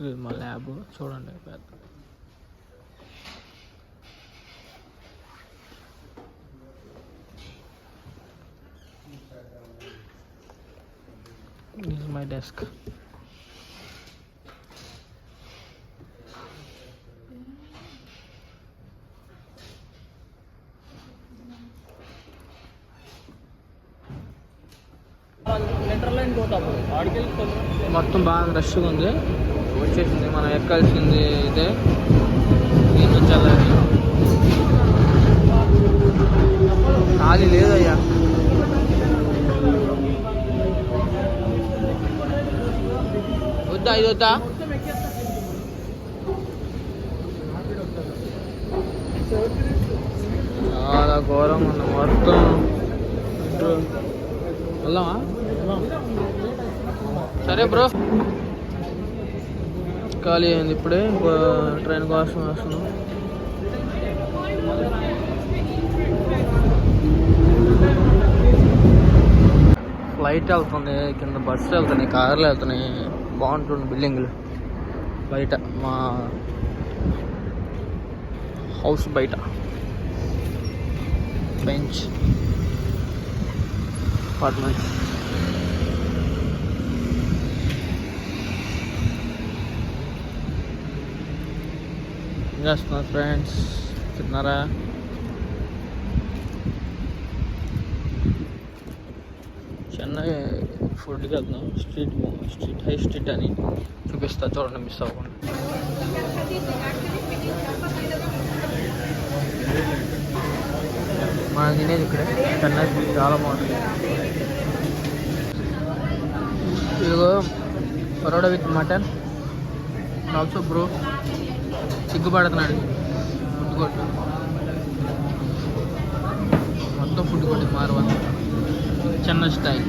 ఇది మా ల్యాబ్ చూడండి పెద్ద. This is my desk. మొత్తం బాగా రష్గా ఉంది. వచ్చేసింది మనం ఎక్కాల్సింది ఇదే. దీని నుంచి వెళ్ళాలి. ఖాళీ లేదయ్యా. వద్దా ఇది వద్దా? చాలా ఘోరంగా ఉంది మొత్తం. వెళ్దామా? సరే బ్రో. ఖాళీ అయింది ఇప్పుడే. ట్రైన్ కోసం వస్తున్నాం. ఫ్లైట్ వెళ్తుంది, కింద బస్సు వెళ్తున్నాయి, కార్లు వెళ్తున్నాయి. బాగుంటుంది బిల్డింగ్లు బయట. మా హౌస్ బయట బెంచ్ అపార్ట్మెంట్. ఏం చేస్తున్నారు ఫ్రెండ్స్? తిన్నారా? చెన్నై ఫుడ్కి వెళ్తున్నాం. స్ట్రీట్ హై స్ట్రీట్ అని చూపిస్తా, చూడండి మిస్ అవ్వకుండా. మనం తినేది ఇక్కడే. చెన్నై ఫుడ్ చాలా బాగుంటుంది. ఇదిగో parotta with mutton. Also bro సిగ్గుపడుతున్నాడు. ఫుడ్ కొట్టు మొత్తం ఫుడ్ కొట్టి మారవ చెన్నై స్టైల్.